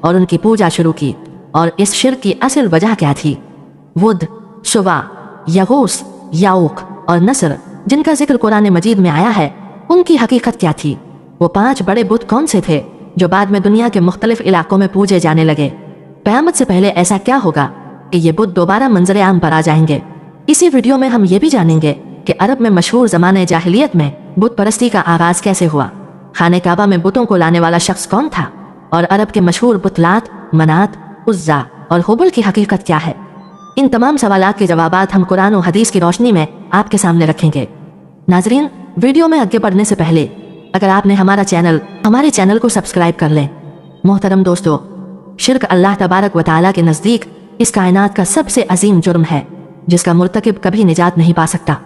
और उनकी पूजा शुरू की। और इस शिर्क की असल वजह क्या थी? वुद, सुवा, यगूस, याऊक और नसर जिनका जिक्र कुरान मजीद में आया है, उनकी हकीकत क्या थी? वो 5 बड़े बुत कौन से थे जो बाद में दुनिया के मुख्तलिफ इलाकों में पूजे जाने लगे? क़यामत से पहले ऐसा क्या होगा कि ये बुत दोबारा मंजर आम पर आ जाएंगे? इसी वीडियो में हम ये भी जानेंगे कि अरब में मशहूर ज़माने जाहिलियत में बुत परस्ती का आगाज कैसे हुआ, खाने काबा में बुतों को लाने वाला शख्स कौन था, और अरब के मशहूर बुत लात, मनात, उज़्ज़ा और हुबल की हकीकत क्या है। इन तमाम सवालात के जवाबात हम कुरान और हदीस की रोशनी में आपके सामने रखेंगे। नाजरीन, वीडियो में आगे बढ़ने से पहले अगर आपने हमारे चैनल को सब्सक्राइब कर लें। मोहतरम दोस्तों, शिर्क अल्लाह तबारक व तआला के नज़दीक इस कायनात का सबसे अजीम जुर्म है जिसका मुर्तकिब कभी निजात नहीं पा सकता।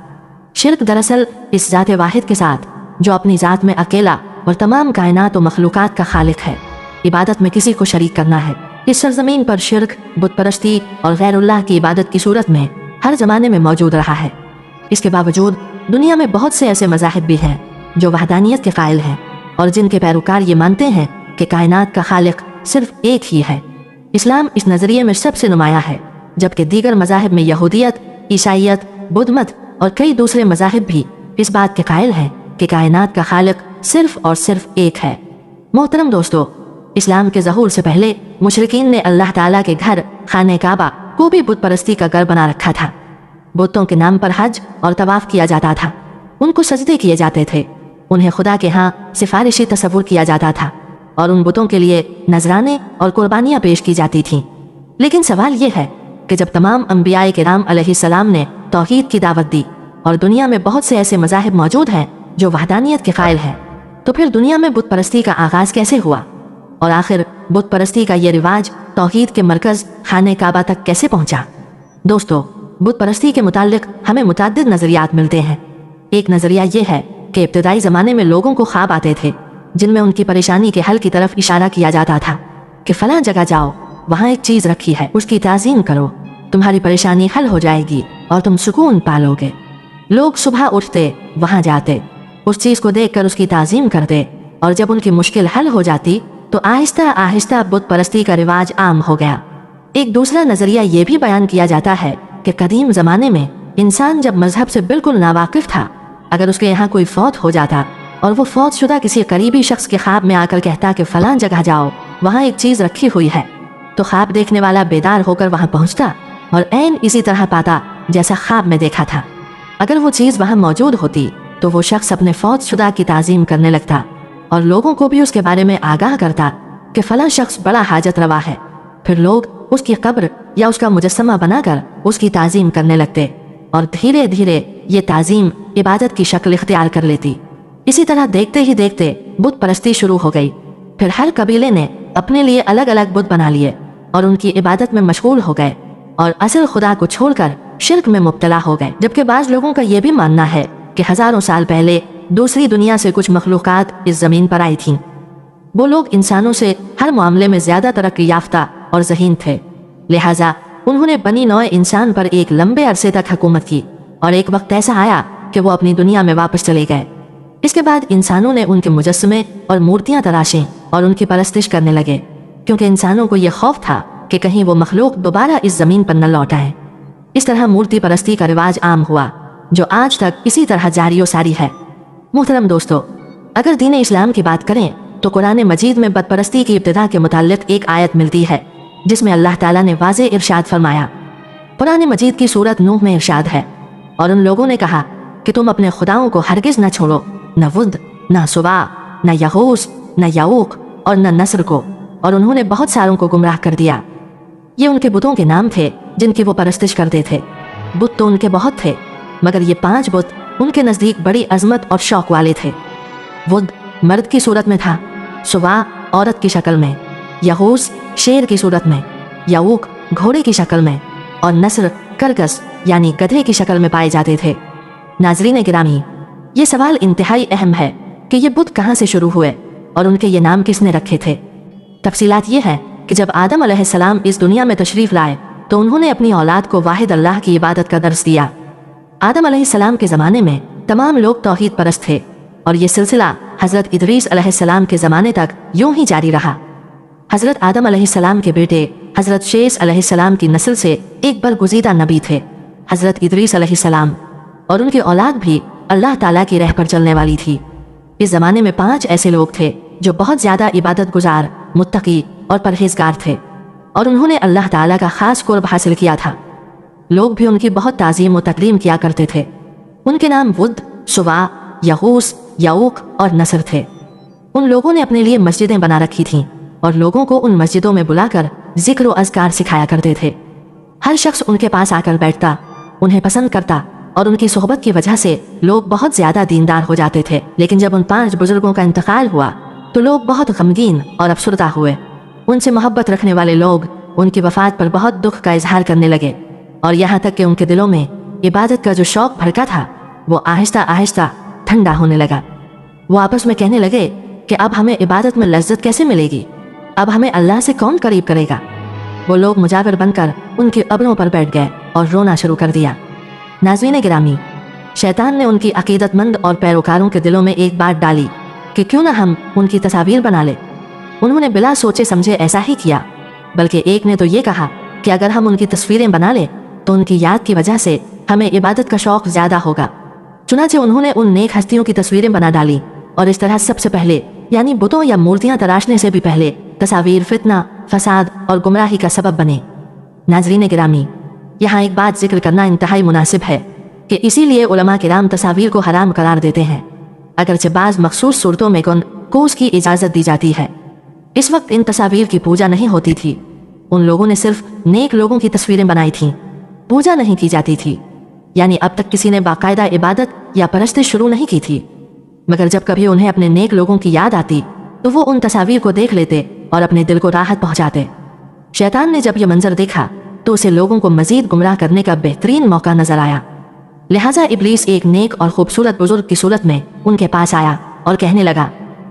शिर्क दरअसल इस ज़ात वाहिद के साथ जो अपनी ज़ात में अकेला और तमाम कायनात व मखलूक़ात का खालिक है, इबादत में किसी को शरीक करना है। इस सरजमीन पर शिर्क, बुत परस्ती और गैरुल्लाह की इबादत की सूरत में हर ज़माने में मौजूद रहा है। इसके बावजूद दुनिया में बहुत से ऐसे मज़ाहिब भी हैं जो वहदानियत के कायल हैं और जिनके पैरोकार ये मानते हैं कि कायनात का खालिक सिर्फ एक ही है। इस्लाम इस नज़रिए में सबसे नुमाया है, जबकि दीगर मज़ाहिब में यहूदियत, ईसाईयत, बुद्ध मत और कई दूसरे मज़ाहिब भी इस बात के कायल हैं कि कायनात का खालिक सिर्फ और सिर्फ एक है। मोहतरम दोस्तों, इस्लाम के ज़हूर से पहले मुशरिकीन ने अल्लाह ताला के घर खाने काबा को भी बुत परस्ती का घर बना रखा था। बुतों के नाम पर हज और तवाफ किया जाता था, उनको सजदे किए जाते थे, उन्हें खुदा के यहाँ सिफारिशी तसव्वुर किया जाता था और उन बुतों के लिए नजराने और कुर्बानियाँ पेश की जाती थीं। लेकिन सवाल ये है कि जब तमाम अम्बियाए किराम अलैहिस्सलाम ने तौहीद की दावत दी और दुनिया में बहुत से ऐसे मज़ाहिब मौजूद हैं जो वहदानियत के कायल हैं, तो फिर दुनिया में बुत परस्ती का आगाज़ कैसे हुआ? और आखिर बुत परस्ती का ये रिवाज तौहीद के मरकज़ खाने काबा तक कैसे पहुँचा? दोस्तों, बुत परस्ती के मुताल्लिक हमें मुतअद्दिद नज़रियात मिलते हैं। एक नज़रिया ये है कि इब्तिदाई ज़माने में लोगों को ख्वाब आते थे जिनमें उनकी परेशानी के हल की तरफ इशारा किया जाता था कि फ़लाँ जगह जाओ, वहाँ एक चीज़ रखी है, उसकी ताज़ीम करो, तुम्हारी परेशानी हल हो जाएगी और तुम सुकून पालोगे। लोग सुबह उठते, वहाँ जाते, उस चीज़ को देखकर उसकी ताज़ीम करते, और जब उनकी मुश्किल हल हो जाती तो आहिस्ता आहिस्ता बुत परस्ती का रिवाज आम हो गया। एक दूसरा नज़रिया ये भी बयान किया जाता है कि कदीम ज़माने में इंसान जब मजहब से बिल्कुल नावाकिफ़ था, अगर उसके यहाँ कोई फौत हो जाता और वो फौत शुदा किसी करीबी शख्स के ख्वाब में आकर कहता कि फ़लाँ जगह जाओ, वहाँ एक चीज़ रखी हुई है, तो ख्वाब देखने वाला बेदार होकर वहाँ पहुँचता और ऐन इसी तरह पाता जैसा ख्वाब में देखा था। अगर वो चीज़ वहाँ मौजूद होती तो वो शख्स अपने फौत शुदा की ताज़ीम करने लगता और लोगों को भी उसके बारे में आगाह करता कि फ़लाँ शख्स बड़ा हाजत रवा है। फिर लोग उसकी कब्र या उसका मुजस्समा बनाकर उसकी ताज़ीम करने लगते और धीरे धीरे ये ताज़ीम इबादत की शक्ल इख्तियार कर लेती। इसी तरह देखते ही देखते बुत परस्ती शुरू हो गई। फिर हर कबीले ने अपने लिए अलग अलग बुत बना लिए और उनकी इबादत में मशगूल हो गए और असल खुदा को छोड़कर शिर्क में मुब्तला हो गए। जबकि बाज़ लोगों का ये भी मानना है कि हज़ारों साल पहले दूसरी दुनिया से कुछ मखलूक़ात इस ज़मीन पर आई थीं। वो लोग इंसानों से हर मामले में ज़्यादा तरक्की याफ्ता और ज़हीन थे, लिहाजा उन्होंने बनी नौ इंसान पर एक लंबे अरसे तक हुकूमत की और एक वक्त ऐसा आया कि वो अपनी दुनिया में वापस चले गए। इसके बाद इंसानों ने उनके मुजस्समे और मूर्तियाँ तराशें और उनकी परस्तिश करने लगे, क्योंकि इंसानों को यह खौफ था कि कहीं वो मखलूक दोबारा इस ज़मीन पर न लौट आए। इस तरह मूर्ति परस्ती का रिवाज आम हुआ जो आज तक इसी तरह जारी व सारी है। मोहतरम दोस्तों, अगर दीन इस्लाम की बात करें तो कुरान मजीद में बत परस्ती की इब्तिदा के मुताल्लिक एक आयत मिलती है जिसमें अल्लाह ताला ने वाज़े इरशाद फरमाया। कुरान मजीद की सूरत नूह में इरशाद है, और उन लोगों ने कहा कि तुम अपने खुदाओं को हरगिज़ न छोड़ो, न वुद, न सुवा, न यगूस, न याऊक और न नस्र को, और उन्होंने बहुत सारों को गुमराह कर दिया। ये उनके बुतों के नाम थे जिनकी वो परस्तिश करते थे। बुत तो उनके बहुत थे, मगर ये 5 बुत उनके नज़दीक बड़ी अजमत और शौक वाले थे। वुद मर्द की सूरत में था, सुवा औरत की शक्ल में, यगूस शेर की सूरत में, याऊक घोड़े की शक्ल में, और नस्र करगस यानी गधे की शक्ल में पाए जाते थे। नाजरीन गिरामी, ये सवाल इंतहाई अहम है कि ये बुत कहाँ से शुरू हुए और उनके ये नाम किसने रखे थे। तफसीलात ये है कि जब आदम अलैहिस्सलाम इस दुनिया में तशरीफ़ लाए तो उन्होंने अपनी औलाद को वाहिद अल्लाह की इबादत का दर्स दिया। आदम अलैहिस्सलाम के ज़माने में तमाम लोग तौहीद परस्त थे और ये सिलसिला हज़रत इदरीस अलैहिस्सलाम के ज़माने तक यूं ही जारी रहा। हज़रत आदम अलैहिस्सलाम के बेटे हज़रत शेष अलैहिस्सलाम की नस्ल से एक बरगुज़ीदा नबी थे हज़रत इदरीस अलैहिस्सलाम, और उनकी औलाद भी अल्लाह ताला की राह पर चलने वाली थी। इस ज़माने में 5 ऐसे लोग थे जो बहुत ज़्यादा इबादत गुजार, मुत्तकी और परहेजगार थे, और उन्होंने अल्लाह ताला का ख़ास कुर्ब हासिल किया था। लोग भी उनकी बहुत ताज़ीम व तकरीम किया करते थे। उनके नाम वुद, सुवा, यगूस, याऊक और नसर थे। उन लोगों ने अपने लिए मस्जिदें बना रखी थीं और लोगों को उन मस्जिदों में बुलाकर जिक्र व अज़कार सिखाया करते थे। हर शख्स उनके पास आकर बैठता, उन्हें पसंद करता, और उनकी सोहबत की वजह से लोग बहुत ज़्यादा दीनदार हो जाते थे। लेकिन जब उन 5 बुजुर्गों का इंतकाल हुआ तो लोग बहुत गमगीन और अफसरदा हुए। उनसे मोहब्बत रखने वाले लोग उनकी वफ़ात पर बहुत दुख का इजहार करने लगे, और यहाँ तक कि उनके दिलों में इबादत का जो शौक़ भड़का था वो आहिस्ता आहिस्ता ठंडा होने लगा। वो आपस में कहने लगे कि अब हमें इबादत में लज्जत कैसे मिलेगी, अब हमें अल्लाह से कौन करीब करेगा। वो लोग मुजाविर बनकर उनके कब्रों पर बैठ गए और रोना शुरू कर दिया। नाज़रीन गिरामी, शैतान ने उनकी अकीदतमंद और पैरोकारों के दिलों में एक बात डाली कि क्यों ना हम उनकी तस्वीर बना ले। उन्होंने बिला सोचे समझे ऐसा ही किया, बल्कि एक ने तो ये कहा कि अगर हम उनकी तस्वीरें बना ले तो उनकी याद की वजह से हमें इबादत का शौक़ ज़्यादा होगा। चुनांचे उन्होंने उन नेक हस्तियों की तस्वीरें बना डाली, और इस तरह सबसे पहले यानी बुतों या मूर्तियां तराशने से भी पहले तस्वीर फितना, फसाद और गुमराही का सबब बने। नाज़रीन गिरामी, यहाँ एक बात जिक्र करना इंतहाई मुनासिब है कि इसीलिए उलमा किराम तस्वीर को हराम करार देते हैं, अगरचे बाज़ मखसूस सूरतों में को उसकी इजाज़त दी जाती है। इस वक्त इन तस्वीर की पूजा नहीं होती थी। उन लोगों ने सिर्फ नेक लोगों की तस्वीरें बनाई थीं, पूजा नहीं की जाती थी। यानी अब तक किसी ने बाकायदा इबादत या परस्तिश शुरू नहीं की थी, मगर जब कभी उन्हें अपने नेक लोगों की याद आती तो वो उन तस्वीर को देख लेते और अपने दिल को राहत पहुंचाते। शैतान ने जब यह मंजर देखा तो उसे लोगों को मजीद गुमराह करने का बेहतरीन मौका नजर आया। लिहाजा इब्लीस एक नेक और खूबसूरत बुजुर्ग की सूरत में उनके पास आया और कहने लगा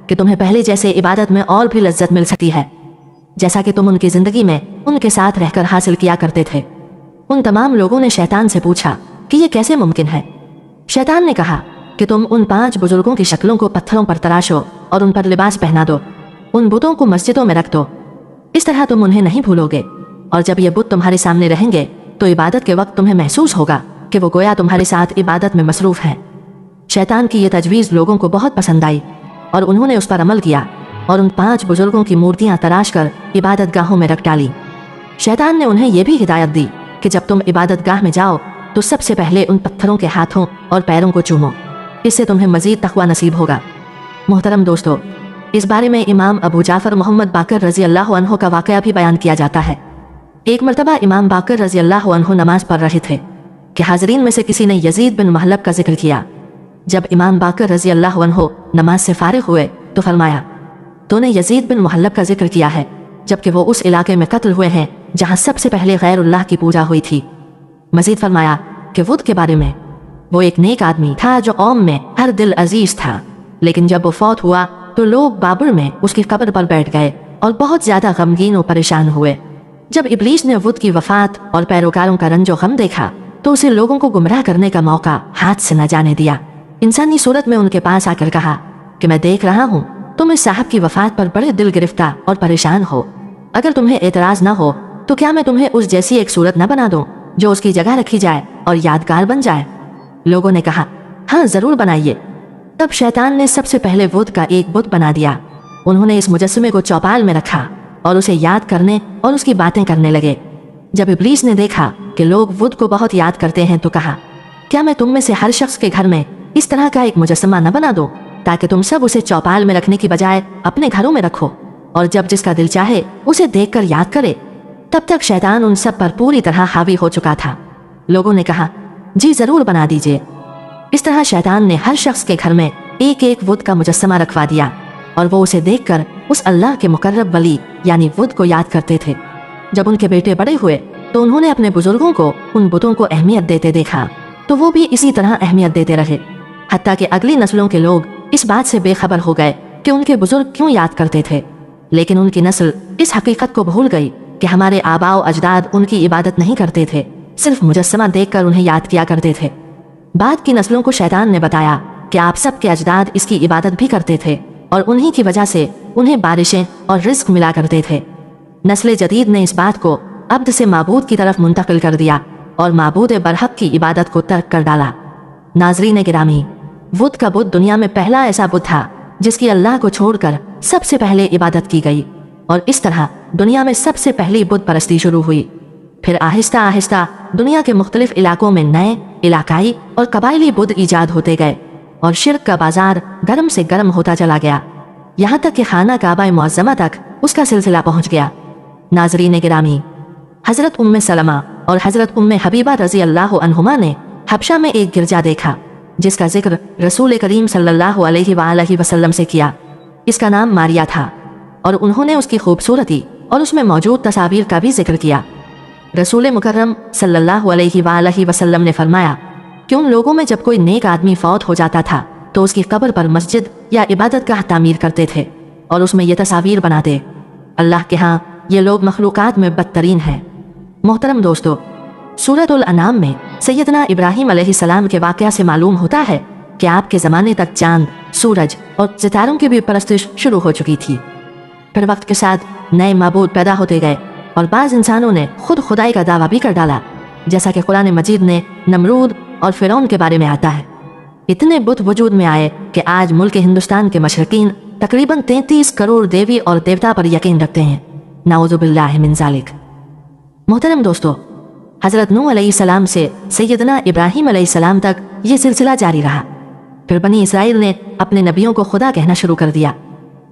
कि तुम्हें पहले जैसे इबादत में और भी लज्जत मिल सकती है, जैसा कि तुम उनकी ज़िंदगी में उनके साथ रहकर हासिल किया करते थे। उन तमाम लोगों ने शैतान से पूछा कि ये कैसे मुमकिन है। शैतान ने कहा कि तुम उन 5 बुजुर्गों की शक्लों को पत्थरों पर तराशो और उन पर लिबास पहना दो, उन बुतों को मस्जिदों में रख दो। इस तरह तुम उन्हें नहीं भूलोगे, और जब ये बुत तुम्हारे सामने रहेंगे तो इबादत के वक्त तुम्हें महसूस होगा कि वो गोया तुम्हारे साथ इबादत में मसरूफ़ हैं। शैतान की ये तजवीज़ लोगों को बहुत पसंद आई और उन्होंने उस पर अमल किया और उन 5 बुजुर्गों की मूर्तियां तराश कर इबादत गाहों में रख डाली। शैतान ने उन्हें यह भी हिदायत दी कि जब तुम इबादत गाह में जाओ तो सबसे पहले उन पत्थरों के हाथों और पैरों को चूमो, इससे तुम्हें मजीद तक़वा नसीब होगा। मोहतरम दोस्तों, इस बारे में इमाम अबू जाफ़र मोहम्मद बाकर रज़ी अल्लाह अन्हु का वाक़या भी बयान किया जाता है। एक मरतबा इमाम बाकर रज़ी अल्लाह अन्हु नमाज पढ़ रहे थे कि हाज़रीन में से किसी ने यजीद बिन महलब का जिक्र किया। जब इमाम बाकर रज़ी अल्लाह अन्हु नमाज से फारिग हुए तो फरमाया, तूने यजीद बिन महलब का जिक्र किया है, जबकि वो उस इलाके में कत्ल हुए हैं जहाँ सबसे पहले गैरुल्लाह की पूजा हुई थी। मजीद फरमाया कि वुद के बारे में, वो एक नेक आदमी था जो कौम में हर दिल अजीज था, लेकिन जब वो फौत हुआ तो लोग बाबर में उसकी कब्र पर बैठ गए और बहुत ज़्यादा गमगीन और परेशान हुए। जब इब्लीस ने वुद की वफ़ात और पैरोकारों का रंजो गम देखा तो उसे लोगों को गुमराह करने का मौका हाथ से न जाने दिया। इंसानी सूरत में उनके पास आकर कहा कि मैं देख रहा हूँ तुम इस साहब की वफ़ात पर बड़े दिल गिरफ्तार और परेशान हो। अगर तुम्हें एतराज़ न हो तो क्या मैं तुम्हें उस जैसी एक सूरत न बना दूं जो उसकी जगह रखी जाए और यादगार बन जाए। लोगों ने कहा, हाँ ज़रूर बनाइए। तब शैतान ने सबसे पहले वुद का एक बुत बना दिया। उन्होंने इस मुजस्समे को चौपाल में रखा और उसे याद करने और उसकी बातें करने लगे। जब इब्लीस ने देखा कि लोग वुद को बहुत याद करते हैं तो कहा, क्या मैं तुम में से हर शख्स के घर में इस तरह का एक मुजस्समा न बना दूं ताकि तुम सब उसे चौपाल में रखने की बजाय अपने घरों में रखो और जब जिसका दिल चाहे उसे देखकर याद करे। तब तक शैतान उन सब पर पूरी तरह हावी हो चुका था। लोगों ने कहा, जी ज़रूर बना दीजिए। इस तरह शैतान ने हर शख्स के घर में एक एक वुद का मुजस्समा रखवा दिया और वो उसे देखकर उस अल्लाह के मुकर्रब वली यानी वुद को याद करते थे। जब उनके बेटे बड़े हुए तो उन्होंने अपने बुजुर्गों को उन बुतों को अहमियत देते देखा तो वो भी इसी तरह अहमियत देते रहे, हत्ता कि अगली नस्लों के लोग इस बात से बेखबर हो गए कि उनके बुजुर्ग क्यों याद करते थे। लेकिन उनकी नस्ल इस हकीकत को भूल गई कि हमारे आबाओ अजदाद उनकी इबादत नहीं करते थे, सिर्फ मुजस्समा देखकर उन्हें याद किया करते थे। बाद की नस्लों को शैतान ने बताया कि आप सब के अजदाद इसकी इबादत भी करते थे और उन्हीं की वजह से उन्हें बारिशें और रिस्क मिला करते थे। नस्ल जदीद ने इस बात को अब्द से माबूद की तरफ मुंतकिल कर दिया और माबूद बरहक की इबादत को तर्क कर डाला। नाजरीन गिरामी, बुत का बुत दुनिया में पहला ऐसा बुत था जिसकी अल्लाह को छोड़कर सबसे पहले इबादत की गई, और इस तरह दुनिया में सबसे पहली बुत परस्ती शुरू हुई। फिर आहिस्ता आहिस्ता दुनिया के मुख्तलिफ इलाकों में नए इलाकाई और कबायली बुत ईजाद होते गए और शिर्क का बाजार गर्म से गर्म होता चला गया, यहाँ तक कि खाना काबा मुअज़्ज़मा तक उसका सिलसिला पहुँच गया। नाजरीन गिरामी, हज़रत उम्मे सलमा और हज़रत उम्मे हबीबा रज़ी अल्लाह अन्हुमा ने हबशा में एक गिरजा देखा जिसका जिक्र रसूल करीम सल्लल्लाहु अलैहि वसल्लम से किया। इसका नाम मारिया था और उन्होंने उसकी खूबसूरती और उसमें मौजूद तस्वीर का भी जिक्र किया। रसूल मुकर्रम सल्लल्लाहु अलैहि वसल्लम ने फरमाया कि उन लोगों में जब कोई नेक आदमी फौत हो जाता था तो उसकी कब्र पर मस्जिद या इबादत गाह तामीर करते थे और उसमें यह तस्वीर बनाते। अल्लाह के यहाँ ये लोग मखलूक़ात में बदतरीन हैं। मोहतरम दोस्तों, सूरतुल अनाम में सैयदना इब्राहीम अलैहिस्सलाम के वाक़या से मालूम होता है कि आपके ज़माने तक चांद, सूरज और सितारों की भी परस्तिश शुरू हो चुकी थी। फिर वक्त के साथ नए माबूद पैदा होते गए और बाज़ इंसानों ने खुद खुदाई का दावा भी कर डाला, जैसा कि कुरान मजीद ने नमरूद और फ़िरौन के बारे में आता है। इतने बुत वजूद में आए कि आज मुल्क हिंदुस्तान के मशरकीन तकरीबन 33 करोड़ देवी और देवता पर यकीन रखते हैं। नाउज़ुबिल्लाहि मिन ज़ालिक। मोहतरम दोस्तों, हज़रत नूह अलैहिस्सलाम से सैयदना इब्राहीम अलैहिस्सलाम तक ये सिलसिला जारी रहा। फिर बनी इसराइल ने अपने नबियों को खुदा कहना शुरू कर दिया।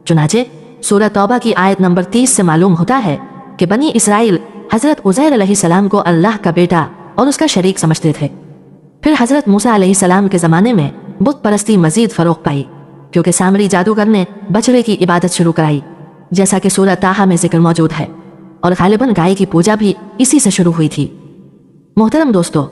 चुनाचे सूरह तौबा की आयत नंबर 30 से मालूम होता है कि बनी इसराइल हज़रत उज़ैर अलैहिस्सलाम को अल्लाह का बेटा और उसका शरीक समझते थे। फिर हज़रत मूसा अलैहिस्सलाम के ज़माने में बुत परस्ती मज़ीद फ़रोग़ पाई, क्योंकि सामरी जादूगर ने बछड़े की इबादत शुरू कराई, जैसा कि सूरह ताहा में जिक्र मौजूद है, और गालिबन गाय की पूजा भी इसी से शुरू हुई थी। मोहतरम दोस्तों,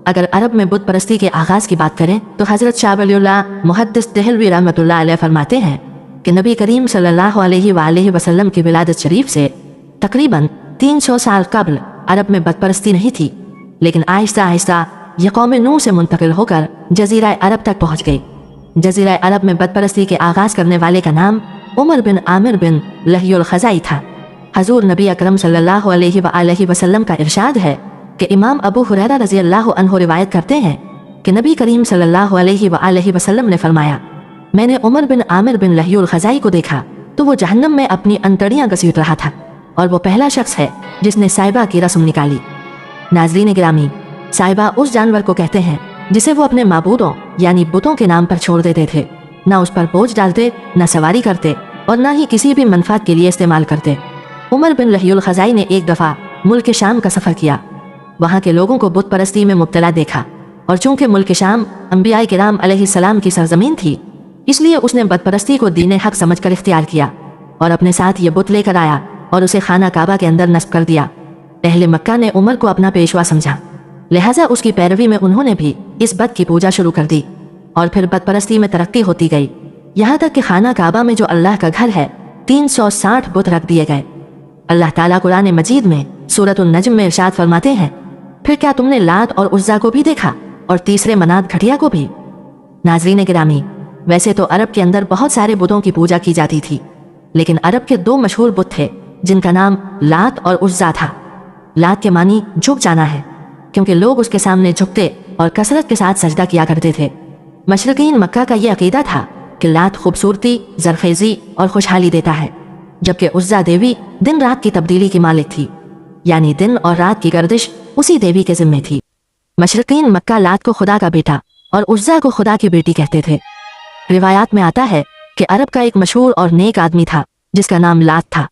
अगर अरब में बुत परस्ती के आगाज़ की बात करें तो हज़रत शाह वलीउल्लाह मुहद्दिस देहलवी रहमतुल्लाह अलैह फरमाते हैं कि नबी करीम सल्लल्लाहु अलैहि वसल्लम की विलादत शरीफ से तकरीबन 300 साल कबल अरब में बुत परस्ती नहीं थी, लेकिन आहिस्ता आहिस्ता यह कौम नूह से मुंतकिल होकर जज़ीरा अरब तक पहुँच गई। जज़ीरा अरब में बुत परस्ती के आगाज़ करने वाले का नाम उमर बिन आमिर बिन लहियुल ख़ज़ाई था। हज़ूर नबी अकरम सल्लल्लाहु अलैहि वसल्लम का इरशाद है कि इमाम अबू हुरैरा रज़ी अल्लाह अन्हु रिवायत करते हैं कि नबी करीम सल्लल्लाहु अलैहि वसल्लम ने फरमाया, मैंने उमर बिन आमिर बिन लहियुल ख़ज़ाई को देखा तो वो जहन्नम में अपनी अंतड़ियाँ घसीट रहा था, और वो पहला शख्स है जिसने साइबा की रस्म निकाली। नाज़रीन गिरामी, साइबा उस जानवर को कहते हैं जिसे वो अपने माबूदों यानी बुतों के नाम पर छोड़ देते थे। ना उस पर बोझ डालते, न सवारी करते, और न ही किसी भी मनफात के लिए इस्तेमाल करते। उमर बिन लहियुल ख़ज़ाई ने एक दफ़ा मुल्क शाम का सफ़र किया। वहाँ के लोगों को बुत परस्ती में मुब्तला देखा, और चूँकि मुल्क शाम अंबिया किराम अलैहिस्सलाम की सरजमीन थी, इसलिए उसने बुत परस्ती को दीन हक समझकर इख्तियार किया और अपने साथ ये बुत लेकर आया और उसे खाना काबा के अंदर नस्ब कर दिया। अहले मक्का ने उमर को अपना पेशवा समझा, लिहाजा उसकी पैरवी में उन्होंने भी इस बुत की पूजा शुरू कर दी, और फिर बुत परस्ती में तरक्की होती गई, यहाँ तक कि खाना काबा में जो अल्लाह का घर है 360 बुत रख दिए गए। अल्लाह ताला कुरान मजीद में सूरतुन नज्म में इरशाद फरमाते हैं, फिर क्या तुमने लात और उज़्ज़ा को भी देखा और तीसरे मनात घटिया को भी। नाज़रीन गिरामी, वैसे तो अरब के अंदर बहुत सारे बुतों की पूजा की जाती थी, लेकिन अरब के 2 मशहूर बुत थे जिनका नाम लात और उज़्ज़ा था। लात के मानी झुक जाना है, क्योंकि लोग उसके सामने झुकते और कसरत के साथ सजदा किया करते थे। मशरकीन मक्का का यह अकीदा था कि लात खूबसूरती, ज़रखेज़ी और खुशहाली देता है, जबकि उज़्ज़ा देवी दिन रात की तब्दीली की मालिक थी, यानी दिन और रात की गर्दिश उसी देवी के ज़िम्मे थी। मशरकीन मक्का लात को खुदा का बेटा और उज़्ज़ा को खुदा की बेटी कहते थे। रिवायात में आता है कि अरब का एक मशहूर और नेक आदमी था जिसका नाम लात था।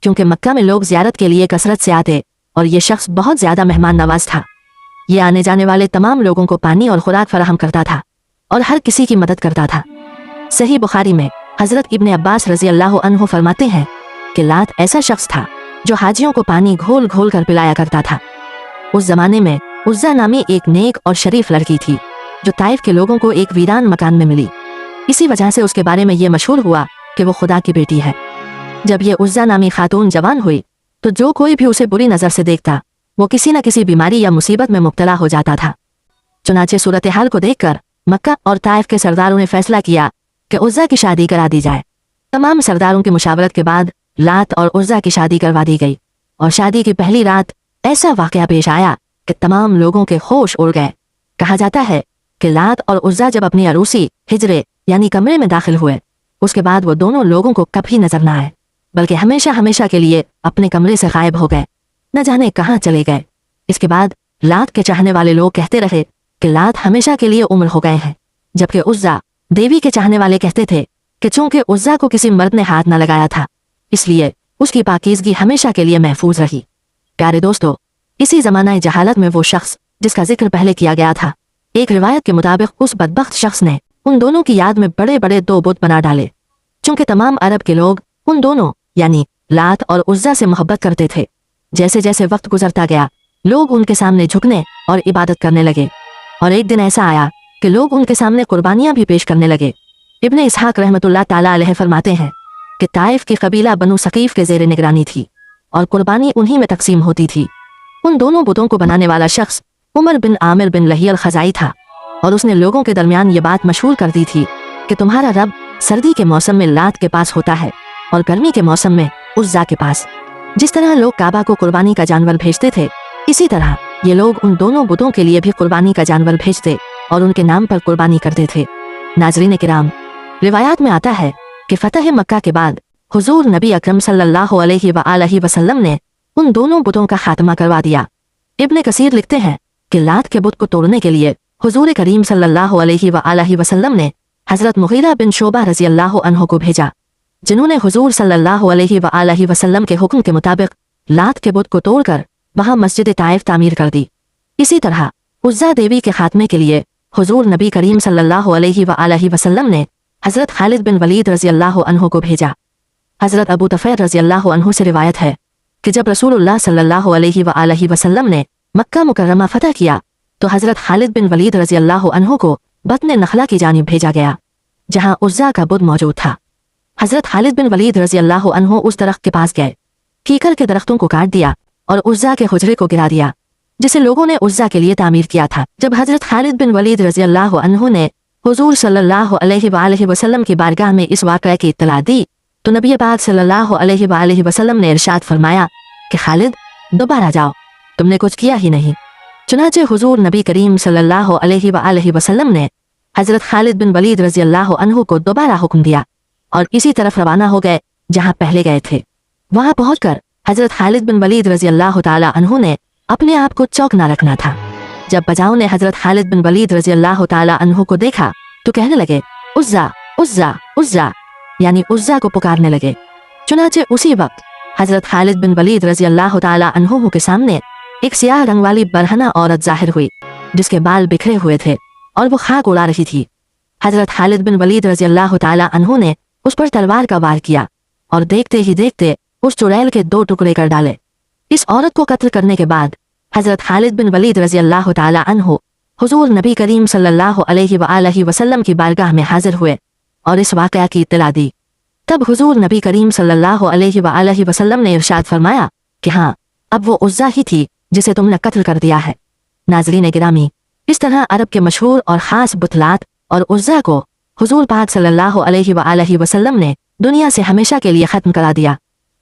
क्योंकि मक्का में लोग ज़ियारत के लिए कसरत से आते और ये शख्स बहुत ज़्यादा मेहमान नवाज था। ये आने जाने वाले तमाम लोगों को पानी और खुराक फराहम करता था और हर किसी की मदद करता था। सही बुखारी में हज़रत इब्ने अब्बास रज़ी अल्लाह अन्हु फरमाते हैं कि लात ऐसा शख्स था जो हाजियों को पानी घोल घोल कर पिलाया करता था। उस ज़माने में उज़्ज़ा नामी एक नेक और शरीफ लड़की थी जो ताइफ के लोगों को एक वीरान मकान में मिली। इसी वजह से उसके बारे में ये मशहूर हुआ कि वो खुदा की बेटी है। जब ये उज़्ज़ा नामी खातून जवान हुई तो जो कोई भी उसे बुरी नज़र से देखता वो किसी न किसी बीमारी या मुसीबत में मुब्तला हो जाता था। चुनाचे सूरत हाल को देखकर मक्का और ताइफ के सरदारों ने फैसला किया कि उज़्ज़ा की शादी करा दी जाए। तमाम सरदारों की मुशावरत के बाद लात और उज़्ज़ा की शादी करवा दी गई और शादी की पहली रात ऐसा वाक़या पेश आया कि तमाम लोगों के होश उड़ गए। कहा जाता है कि लात और उज़्ज़ा जब अपनी अरूसी हिजरे यानी कमरे में दाखिल हुए, उसके बाद वो दोनों लोगों को कभी नजर न आए, बल्कि हमेशा हमेशा के लिए अपने कमरे से गायब हो गए, न जाने कहाँ चले गए। इसके बाद लात के चाहने वाले लोग कहते रहे कि लात हमेशा के लिए उम्र हो गए हैं, जबकि उज़्ज़ा देवी के चाहने वाले कहते थे कि चूंकि उज़्ज़ा को किसी मर्द ने हाथ न लगाया था, इसलिए उसकी पाकीज़गी हमेशा के लिए महफूज रही। प्यारे दोस्तों, इसी ज़माना जहालत में वो शख्स जिसका जिक्र पहले किया गया था, एक रिवायत के मुताबिक उस बदबख्त शख्स ने उन दोनों की याद में बड़े बड़े 2 बुत बना डाले। चूंकि तमाम अरब के लोग उन दोनों यानी लात और उज़्ज़ा से मोहब्बत करते थे, जैसे जैसे वक्त गुजरता गया लोग उनके सामने झुकने और इबादत करने लगे, और एक दिन ऐसा आया कि लोग उनके सामने कुर्बानियां भी पेश करने लगे। इब्ने इसहाक रहमतुल्लाह ताला अलैह फरमाते हैं कि ताइफ की कबीला बनु सकीफ के ज़ेर निगरानी थी और कुर्बानी उन्हीं में तकसीम होती थी। उन दोनों बुतों को बनाने वाला शख्स उमर बिन आमिर बिन लहियल खज़ाई था, और उसने लोगों के दरमियान ये बात मशहूर कर दी थी कि तुम्हारा रब सर्दी के मौसम में लात के पास होता है और गर्मी के मौसम में उज़्ज़ा के पास। जिस तरह लोग काबा को कुर्बानी का जानवर भेजते थे, इसी तरह ये लोग उन दोनों बुतों के लिए भी कुर्बानी का जानवर भेजते और उनके नाम पर कुर्बानी करते थे। नाज़रीन किराम, रिवायात में आता है कि फतह मक्का के बाद हुजूर नबी अकरम सल्लल्लाहु अलैहि वसल्लम ने उन दोनों बुतों का खात्मा करवा दिया। इब्ने कसीर लिखते हैं कि लात के बुत को तोड़ने के लिए हुजूर करीम सल्लल्लाहु अलैहि वसल्लम ने हज़रत मुगीरा बिन शोबा रज़ी अल्लाह अन्हु को भेजा, जिन्होंने हुजूर सल्लल्लाहु अलैहि वसल्लम के हुक्म के मुताबिक लात के बुत को तोड़कर वहां मस्जिद ताइफ तामीर कर दी। इसी तरह उज़्ज़ा देवी के खात्मे के लिए हुजूर नबी करीम सल्लल्लाहु अलैहि वसल्लम ने हज़रत खालिद बिन वलीद रज़ी अल्लाह अन्हु को भेजा। हज़रत अबू तफ़ैर रज़ी अल्लाह अन्हु से रिवायत है कि जब रसूलुल्लाह सल्लल्लाहु अलैहि वसल्लम ने मक्का मुकर्रमा फतह किया तो हज़रत खालिद बिन वलीद रज़ी अल्लाह अन्हु को बतन नखला की जानिब भेजा गया, जहां उज़्ज़ा का बुत मौजूद था। हज़रत खालिद बिन वलीद रज़ी अल्लाह अन्हु उस दरख्त के पास गए, कीकर के दरख्तों को काट दिया और उज़्ज़ा के हुजरे को गिरा दिया, जिसे लोगों ने उज़्ज़ा के लिए तामीर किया था। जब हज़रत खालिद बिन वलीद रज़ी अल्लाह अन्हु ने हुजूर सल्लल्लाहु अलैहि वसल्लम की बारगाह में इस वाक़ये की इत्तला दी तो नबी पाक सल्लल्लाहु अलैहि वसल्लम ने इरशाद फरमाया कि खालिद, दोबारा जाओ, तुमने कुछ किया ही नहीं। चुनाचे हुजूर नबी करीम सल्लल्लाहु अलैहि वसल्लम ने हज़रत खालिद बिन वलीद रज़ी अल्लाह अन्हु को दोबारा हुक्म दिया और इसी तरफ रवाना हो गए जहां पहले गए थे। वहां पहुंचकर हज़रत खालिद बिन वलीद रज़ी अल्लाह ताला अन्हु ने अपने आप को चौकना रखना था। जब बजाओं ने हज़रत खालिद बिन वलीद रज़ी अल्लाह ताला अन्हु को देखा तो कहने लगे, उज़्ज़ा उज़्ज़ा उज़्ज़ा, यानी उज़्ज़ा को पुकारने लगे। चुनाचे उसी वक्त हज़रत खालिद बिन वलीद रज़ी अल्लाह ताला अन्हु के सामने एक सियाह रंग वाली बरहना औरत जाहिर हुई, जिसके बाल बिखरे हुए थे और वो खाक उड़ा रही थी। हज़रत खालिद बिन वलीद रज़ी अल्लाह ताला अन्हु ने उस पर तलवार का वार किया और देखते ही देखते उस चुड़ैल के 2 टुकड़े कर डाले। इस औरत को कत्ल करने के बाद हज़रत खालिद बिन वलीद रज़ी अल्लाह ताला अन्हु हुजूर नबी करीम सल्लल्लाहु अलैहि वसल्लम की बारगाह में हाजिर हुए और इस वाक़या की इत्तला दी। तब हुजूर नबी करीम सल्लल्लाहु अलैहि वसल्लम ने इरशाद फरमाया कि हाँ, अब वो उज़्ज़ा ही थी जिसे तुमने कत्ल कर दिया है। नाज़रीन गिरामी, इस तरह अरब के मशहूर और ख़ास बुतलात और उज़्ज़ा को हुजूर पाक सल्लल्लाहु अलैहि वसल्लम ने दुनिया से हमेशा के लिए ख़त्म करा दिया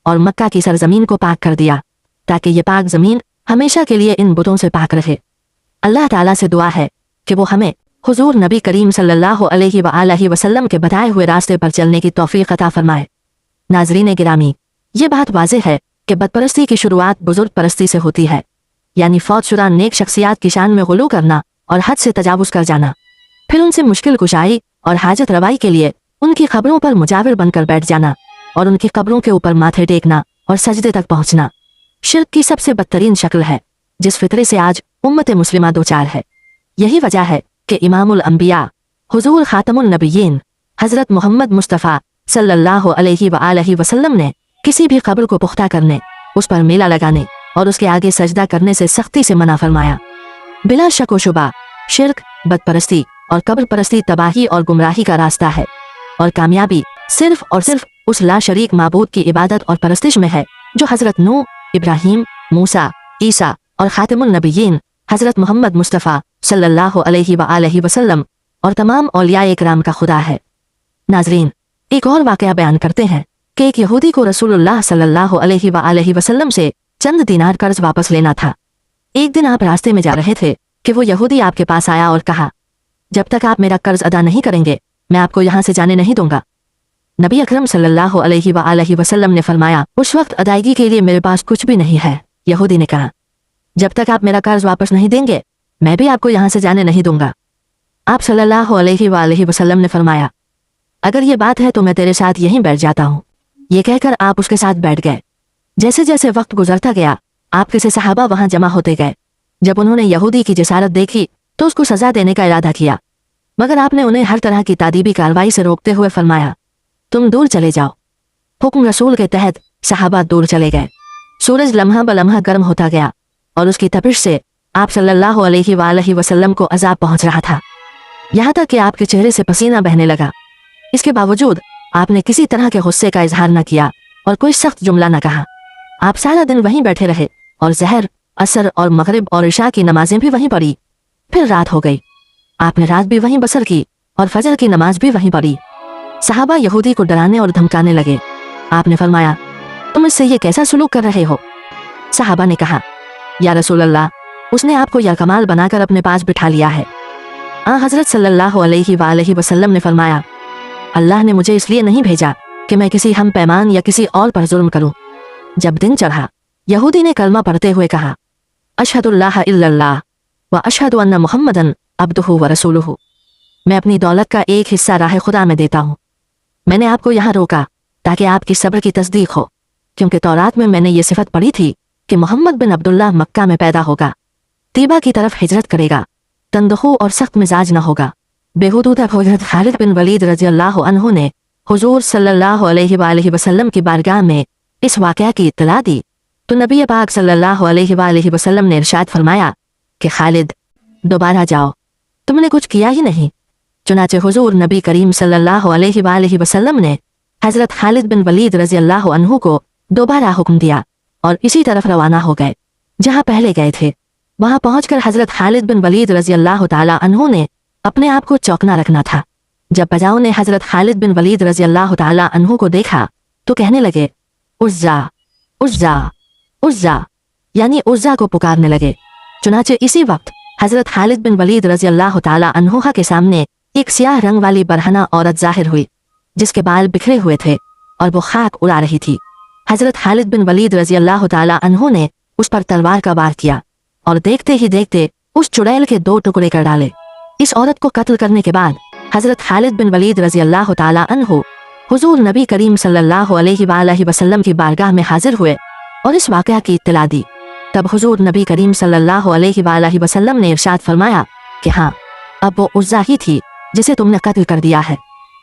और मक्का की सरजमीन को पाक कर दिया, ताकि ये पाक ज़मीन हमेशा के लिए इन बुतों से पाक रहे। अल्लाह ताला से दुआ है कि वो हमें हुजूर नबी करीम सल्लल्लाहु अलैहि वसल्लम के बताए हुए रास्ते पर चलने की तौफीक अता फरमाए। नाज़रीन गिरामी, ये बात वाज़ेह है कि बदपरस्ती की शुरुआत बुजुर्ग परस्ती से होती है, यानी फौतशुदा नेक शख्सियात की शान में गुलू करना और हद से तजावुज़ कर जाना, फिर उनसे मुश्किल कुशाई और हाजत रवाई के लिए उनकी खबरों पर मुजाविर बनकर बैठ जाना और उनकी कब्रों के ऊपर माथे टेकना और सजदे तक पहुंचना शिर्क की सबसे बदतरीन शक्ल है, जिस फितरे से आज उम्मत मुस्लिमा दो चार है। यही वजह है कि इमामुल अंबिया हुजूर खातमुन नबिय्यीन हज़रत मोहम्मद मुस्तफ़ा सल्लल्लाहु अलैहि वसल्लम ने किसी भी कब्र को पुख्ता करने, उस पर मेला लगाने और उसके आगे सजदा करने से सख्ती से मना फरमाया। बिला शक व शुबा शिर्क, बदपरस्ती और कब्र परस्ती तबाही और गुमराही का रास्ता है, और कामयाबी सिर्फ और सिर्फ उस ला शरीक माबूद की इबादत और परस्तिश में है जो हज़रत नूह, इब्राहीम, मूसा, ईसा और खातिमुन नबिय्यीन हज़रत मोहम्मद मुस्तफ़ा सल्लल्लाहु अलैहि वसल्लम और तमाम औलिया इकराम का खुदा है। नाज़रीन, एक और वाकया बयान करते हैं कि एक यहूदी को रसूलुल्लाह सल्लल्लाहु अलैहि वसल्लम से चंद दिनार कर्ज वापस लेना था। एक दिन आप रास्ते में जा रहे थे कि वो यहूदी आपके पास आया और कहा, जब तक आप मेरा कर्ज अदा नहीं करेंगे मैं आपको यहाँ से जाने नहीं दूंगा। नबी अकरम सल्लल्लाहु अलैहि वसल्लम ने फरमाया, उस वक्त अदायगी के लिए मेरे पास कुछ भी नहीं है। यहूदी ने कहा, जब तक आप मेरा कर्ज वापस नहीं देंगे मैं भी आपको यहाँ से जाने नहीं दूंगा। आप सल्लल्लाहु अलैहि वसल्लम ने फरमाया, अगर ये बात है तो मैं तेरे साथ यहीं बैठ जाता हूँ। ये कहकर आप उसके साथ बैठ गए। जैसे जैसे वक्त गुजरता गया आपके से सहाबा वहां जमा होते गए। जब उन्होंने यहूदी की जसारत देखी तो उसको सजा देने का इरादा किया, मगर आपने उन्हें हर तरह की तादीबी कार्रवाई से रोकते हुए फरमाया, तुम दूर चले जाओ। हुक्म रसूल के तहत सहाबा दूर चले गए। सूरज लम्हा ब लम्हा गर्म होता गया और उसकी तपिश से आप सल्लल्लाहु अलैहि वसल्लम को अजाब पहुंच रहा था, यहाँ तक कि आपके चेहरे से पसीना बहने लगा। इसके बावजूद आपने किसी तरह के गुस्से का इजहार न किया और कोई सख्त जुमला न कहा। आप सारा दिन वहीं बैठे रहे और ज़हर, असर और मगरिब और इशा की नमाजें भी वहीं पढ़ी। फिर रात हो गई, आपने रात भी वहीं बसर की और फजर की नमाज भी वहीं पढ़ी। सहाबा यहूदी को डराने और धमकाने लगे। आपने फरमाया, तुम इससे ये कैसा सलूक कर रहे हो? सहाबा ने कहा, या रसूल अल्लाह, उसने आपको यह कमाल बनाकर अपने पास बिठा लिया है। हज़रत सल्लल्लाहु अलैहि वसल्लम ने फरमाया, अल्लाह ने मुझे इसलिए नहीं भेजा कि मैं किसी हम पैमान या किसी और पर जुल्म करूं। जब दिन चढ़ा यहूदी ने कलमा पढ़ते हुए कहा, अशहदु अल्लाह इल्लल्लाह व अशहदु अन्ना मुहम्मदन अब्दुहु व रसूलुहु। मैं अपनी दौलत का एक हिस्सा राह खुदा में देता हूँ। मैंने आपको यहाँ रोका ताकि आपकी सब्र की तस्दीक हो, क्योंकि तौरात में मैंने ये सिफत पढ़ी थी कि मोहम्मद बिन अब्दुल्लाह मक्का में पैदा होगा, तीबा की तरफ हिजरत करेगा, तंदखू और सख्त मिजाज न होगा। बेहुदूदा हज़रत खालिद बिन वलीद रज़ियल्लाहु अन्हु ने हुजूर सल्लल्लाहु अलैहि वसल्लम की बारगाह में इस वाक़या की इत्तला दी तो नबी पाक सल्लल्लाहु अलैहि वसल्लम ने इरशाद फरमाया कि खालिद, दोबारा जाओ, तुमने कुछ किया ही नहीं। चुनाचे हुजूर नबी करीम सल्लल्लाहु अलैहि वसल्लम ने हज़रत खालिद बिन वलीद रज़ियल्लाहु अन्हु को दोबारा हुक्म दिया और इसी तरफ रवाना हो गए जहाँ पहले गए थे। वहाँ पहुँचकर हज़रत खालिद बिन वलीद रज़ियल्लाहु ताला अन्हु ने अपने आप को चौंकना रखना था। जब बजाओ ने हज़रत खालिद बिन वलीद रज़ियल्लाहु ताला अन्हु को देखा तो कहने लगे, उज़्ज़ा उज़्ज़ा उज़्ज़ा, यानी उज़्ज़ा को पुकारने लगे। चुनाचे इसी वक्त हज़रत खालिद बिन वलीद रज़ियल्लाहु ताला अन्हु के सामने एक सियाह रंग वाली बरहना औरत जाहिर हुई, जिसके बाल बिखरे हुए थे और वो खाक उड़ा रही थी। हज़रत खालिद बिन वलीद रज़ियल्लाहु ताला अन्हु ने उस पर तलवार का वार किया और देखते ही देखते उस चुड़ैल के 2 टुकड़े कर डाले। इस औरत को कत्ल करने के बाद हज़रत खालिद बिन वलीद रज़ियल्लाहु ताला अन्हु हुजूर नबी करीम सल्लल्लाहु अलैहि वसल्लम की बारगाह में हाजिर हुए और इस वाक़या की इत्तला दी। तब हुजूर नबी करीम सल्लल्लाहु अलैहि वसल्लम ने इरशाद फरमाया कि हाँ, अब वो उज़्ज़ा ही थी जिसे तुमने कत्ल कर दिया है।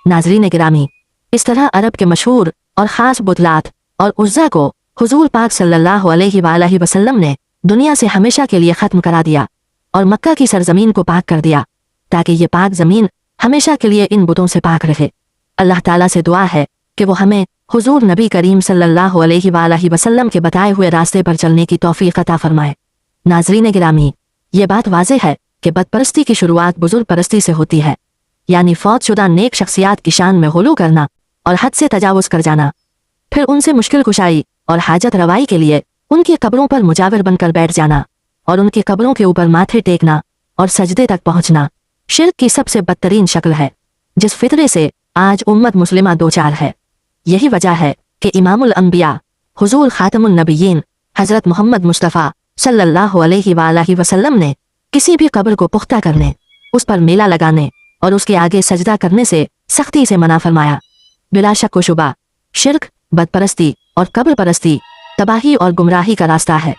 नाज़रीन गिरामी, इस तरह अरब के मशहूर और ख़ास बुतलात और उज़्ज़ा को हुजूर पाक सल्लल्लाहु अलैहि वसल्लम ने दुनिया से हमेशा के लिए ख़त्म करा दिया और मक्का की सरजमीन को पाक कर दिया, ताकि ये पाक ज़मीन हमेशा के लिए इन बुतों से पाक रहे। अल्लाह ताला से दुआ है कि वो हमें हुजूर नबी करीम सल्लल्लाहु अलैहि वसल्लम के बताए हुए रास्ते पर चलने की तौफीक अता फरमाए। नाज़रीन गिरामी, ये बात वाज़ेह है कि बदपरस्ती की शुरुआत बुजुर्ग परस्ती से होती है, यानी फौतशुदा नेक शख्सियात की शान में गुलू करना और हद से तजावुज़ कर जाना, फिर उनसे मुश्किल कुशाई और हाजत रवाई के लिए उनकी कब्रों पर मुजाविर बनकर बैठ जाना और उनकी कब्रों के ऊपर माथे टेकना और सजदे तक पहुँचना शिर्क की सबसे बदतरीन शक्ल है, जिस फितरे से आज उम्मत मुस्लिमा दो चार है। यही वजह है कि इमामुल अंबिया हुजूर खातमुन नबिय्यीन हज़रत मोहम्मद मुस्तफ़ा सल्लल्लाहु अलैहि वसल्लम ने किसी भी कब्र को पुख्ता करने, उस पर मेला लगाने और उसके आगे सजदा करने से सख्ती से मना फरमाया। बिला शक व शुबा शिर्क, बदपरस्ती और कब्र परस्ती तबाही और गुमराही का रास्ता है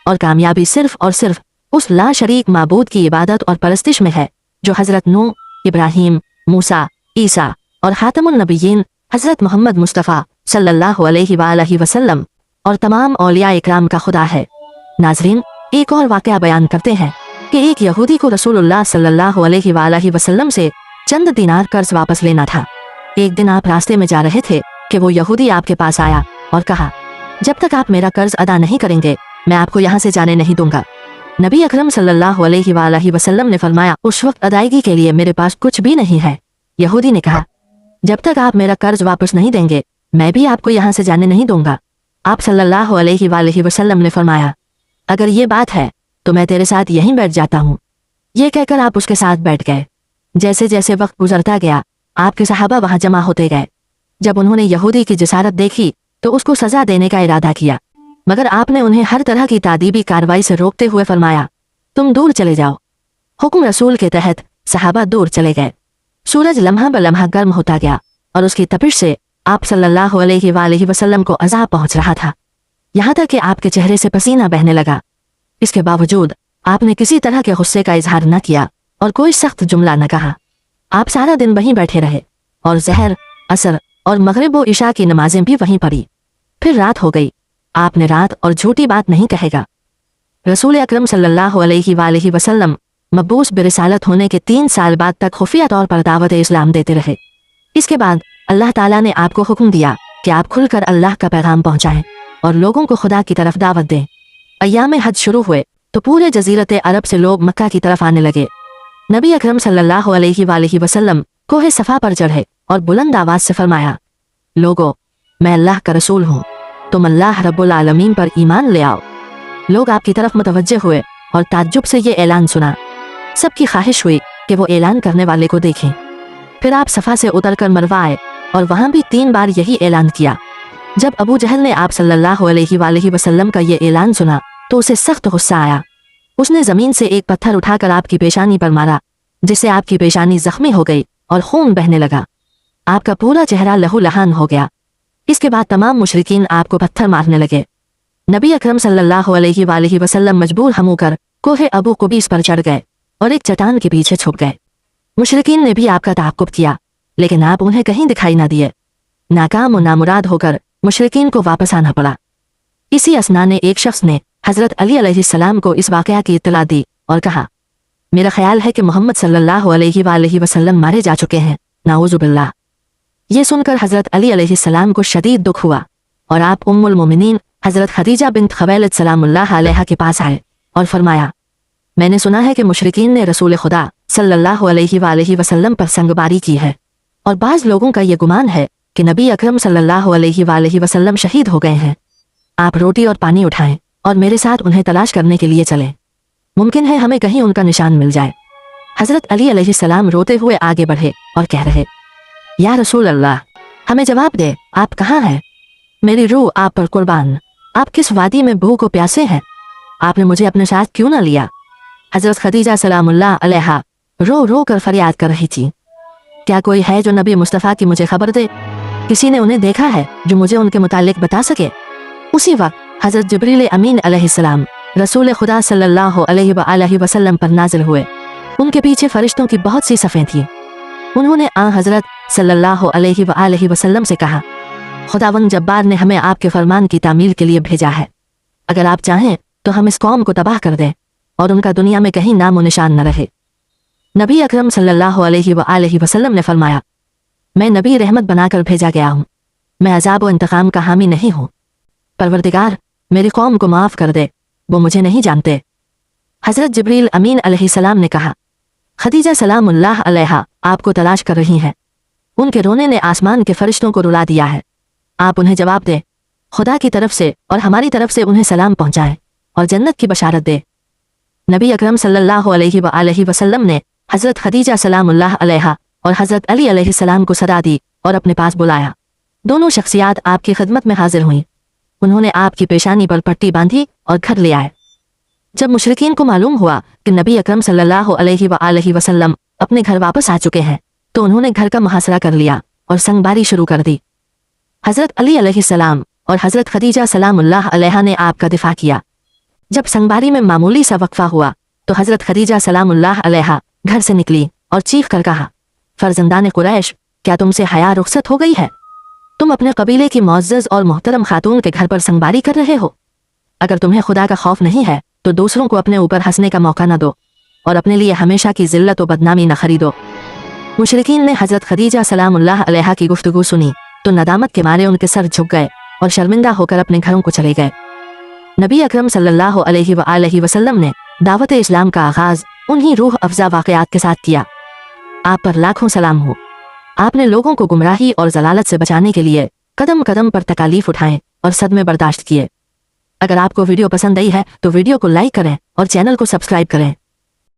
और कामयाबी सिर्फ और सिर्फ उस ला शरीक माबूद की इबादत और परस्तिश में है जो हज़रत नूह, इब्राहीम, मूसा, ईसा और खातमुन नबिय्यीन हज़रत मोहम्मद मुस्तफ़ा सल्लल्लाहु अलैहि वसल्लम और तमाम औलिया इकराम का खुदा है। नाज़रीन, एक और वाक़या बयान करते हैं कि एक यहूदी को रसूलुल्लाह सल्लल्लाहु अलैहि वसल्लम से चंद दिनार कर्ज वापस लेना था। एक दिन आप रास्ते में जा रहे थे कि वो यहूदी आपके पास आया और कहा, जब तक आप मेरा कर्ज अदा नहीं करेंगे मैं आपको यहाँ से जाने नहीं दूंगा। नबी अकरम सल्लल्लाहु अलैहि वसल्लम ने फरमाया, उस वक्त अदायगी के लिए मेरे पास कुछ भी नहीं है। यहूदी ने कहा, जब तक आप मेरा कर्ज वापस नहीं देंगे मैं भी आपको यहाँ से जाने नहीं दूंगा। आप सल्लल्लाहु अलैहि वसल्लम ने फरमाया, अगर ये बात है तो मैं तेरे साथ यहीं बैठ जाता हूँ। ये कहकर आप उसके साथ बैठ गए। जैसे जैसे वक्त गुजरता गया आपके सहाबा वहां जमा होते गए। जब उन्होंने यहूदी की जसारत देखी तो उसको सजा देने का इरादा किया, मगर आपने उन्हें हर तरह की तादीबी कार्रवाई से रोकते हुए फरमाया, तुम दूर चले जाओ। हुक्म रसूल के तहत सहाबा दूर चले गए। सूरज लम्हा ब लम्हा गर्म होता गया और उसकी तपिश से आप सल्लल्लाहु अलैहि वसल्लम को अज़ाब पहुंच रहा था, यहाँ तक कि आपके चेहरे से पसीना बहने लगा। इसके बावजूद आपने किसी तरह के गुस्से का इजहार न किया और कोई सख्त जुमला न कहा। आप सारा दिन वहीं बैठे रहे और ज़हर, असर और मगरिब व इशा की नमाजें भी वहीं पढ़ी। फिर रात हो गई। आपने रात और झूठी बात नहीं कहेगा। रसूल अकरम सल्लल्लाहु अलैहि वसल्लम मबूस बिरिसालत होने के 3 साल बाद तक खुफिया तौर पर दावत इस्लाम देते रहे। इसके बाद अल्लाह ताला ने आपको हुक्म दिया कि आप खुलकर अल्लाह का पैगाम पहुंचाएं और लोगों को खुदा की तरफ दावत दें। अय्याम हज शुरू हुए तो पूरे जजीरत अरब से लोग मक्का की तरफ आने लगे। नबी अकरम सल्लल्लाहु अलैहि वसल्लम कोहे सफ़ा पर चढ़े और बुलंद आवाज से फरमाया, लोगो, मैं अल्लाह का रसूल हूँ, तुम अल्लाह रब्बुल आलमीन पर ईमान ले आओ। लोग आपकी तरफ मुतवज्जे हुए और ताज्जुब से ये ऐलान सुना। सबकी ख्वाहिश हुई कि वो ऐलान करने वाले को देखें। फिर आप सफ़ा से उतरकर मरवा आए और वहाँ भी 3 बार यही ऐलान किया। जब अबू जहल ने आप सल्लल्लाहु अलैहि वसल्लम का ये ऐलान सुना तो उसे सख्त गुस्सा आया। उसने ज़मीन से एक पत्थर उठाकर आपकी पेशानी पर मारा, जिससे आपकी पेशानी जख्मी हो गई और खून बहने लगा। आपका पूरा चेहरा लहू लहान हो गया। इसके बाद तमाम मुशरिकीन आपको पत्थर मारने लगे। नबी अकरम सल्लल्लाहु अलैहि वसल्लम मजबूर हम होकर कोहे अबू कुबीस पर चढ़ गए और एक चट्टान के पीछे छुप गए। मुशरिकीन ने भी आपका ताक़ुब किया, लेकिन आप उन्हें कहीं दिखाई न दिए। नाकाम और नामुराद होकर मुशरिकीन को वापस आना पड़ा। इसी असना ने एक शख्स ने हज़रत अली अलैहिस्सलाम को इस वाक़या की इत्तला दी और कहा, मेरा ख्याल है कि मोहम्मद सल्लल्लाहु अलैहि वसल्लम मारे जा चुके हैं, नाऊज़ु बिल्लाह। ये सुनकर हज़रत अली अलैहिस्सलाम को शदीद दुख हुआ और आप उम्मुल मोमिनीन हज़रत खदीजा बिन्त खवैलद सलामुल्लाह अलैहा के पास आए और फरमाया, मैंने सुना है कि मुशरिकीन ने रसूल खुदा सल्लल्लाहु अलैहि वसल्लम पर संगबारी की है और बाज़ लोगों का ये गुमान है कि नबी अकरम सल्लल्लाहु अलैहि वसल्लम शहीद हो गए हैं। आप रोटी और पानी उठाएं और मेरे साथ उन्हें तलाश करने के लिए चलें। मुमकिन है हमें कहीं उनका निशान मिल जाए। हज़रत अली अलैहिस्सलाम रोते हुए आगे बढ़े और कह रहे, या रसूल अल्लाह, हमें जवाब दे, आप कहाँ हैं? मेरी रूह आप पर कुर्बान, आप किस वादी में भूख को प्यासे हैं? आपने मुझे अपने साथ क्यों न लिया? हज़रत खदीजा सलामुल्लाह अलैहा रो रो कर फरियाद कर रही थी, क्या कोई है जो नबी मुस्तफ़ा की मुझे खबर दे? किसी ने उन्हें देखा है जो मुझे उनके मुतालिक बता सके? उसी वक्त हज़रत जिब्रील अमीन अलैहिस्सलाम रसूल खुदा सल्लल्लाहु अलैहि वसल्लम पर नाज़िल हुए। उनके पीछे फरिश्तों की बहुत सी सफ़ें थीं। उन्होंने हज़रत सल्लल्लाहु अलैहि वसल्लम से कहा, खुदावंद जब्बार ने हमें आपके फरमान की तामील के लिए भेजा है। अगर आप चाहें तो हम इस कौम को तबाह कर दें और उनका दुनिया में कहीं नामो निशान न रहे। नबी अकरम सल्लल्लाहु अलैहि वसल्लम ने फरमाया, मैं नबी रहमत बनाकर भेजा गया हूँ, मैं अज़ाब व इंतकाम का हामी नहीं हूँ। परवरदिगार, मेरी कौम को माफ़ कर दे, वो मुझे नहीं जानते। हज़रत जिब्रील अमीन अलैहिस्सलाम ने कहा, खदीजा सलामुल्लाह अलैहा आपको तलाश कर रही हैं। उनके रोने ने आसमान के फरिश्तों को रुला दिया है। आप उन्हें जवाब दे, खुदा की तरफ से और हमारी तरफ से उन्हें सलाम पहुँचाएं और जन्नत की बशारत दे। नबी अकरम सल्लल्लाहु अलैहि वसल्लम ने हज़रत खदीजा सलामुल्लाह अलैहा और हज़रत अली अलैहिस्सलाम को सदा दी और अपने पास बुलाया। दोनों शख्सियात आपकी खिदमत में हाजिर हुईं। उन्होंने आपकी पेशानी पर पट्टी बांधी और घर ले आए। जब मुशरिकीन को मालूम हुआ कि नबी अकरम सल्लल्लाहु अलैहि वसल्लम अपने घर वापस आ चुके हैं तो उन्होंने घर का मुहासरा कर लिया और संगबारी शुरू कर दी। हज़रत अली अलैहिस्सलाम और हज़रत खदीजा सलामुल्लाह अलैहा ने आपका दिफा किया। जब संगबारी में मामूली सा वक्फा हुआ तो हज़रत खदीजा सलामुल्लाह अलैहा घर से निकली और चीख कर कहा, फर्जंदान कुरैश, क्या तुमसे हया रुखसत हो गई है? तुम अपने कबीले की मुअज़्ज़ज़ और मोहतरम खातून के घर पर संगबारी कर रहे हो। अगर तुम्हें खुदा का खौफ नहीं है तो दूसरों को अपने ऊपर हंसने का मौका न दो और अपने लिए हमेशा की जिल्लत व बदनामी न खरीदो। मुशरिकीन ने हज़रत खदीजा सलामुल्लाह अलैहा की गुफ्तगू सुनी तो नदामत के मारे उनके सर झुक गए और शर्मिंदा होकर अपने घरों को चले गए। नबी अकरम सल्लल्लाहु अलैहि वसल्लम ने दावत इस्लाम का आगाज़ उन्हीं रूह अफ़ज़ा वाक़यात के साथ किया। आप पर लाखों सलाम हो। आपने लोगों को गुमराही और जलालत से बचाने के लिए कदम कदम पर तकालीफ उठाएं और सदमे बर्दाश्त किए। अगर आपको वीडियो पसंद आई है तो वीडियो को लाइक करें और चैनल को सब्सक्राइब करें।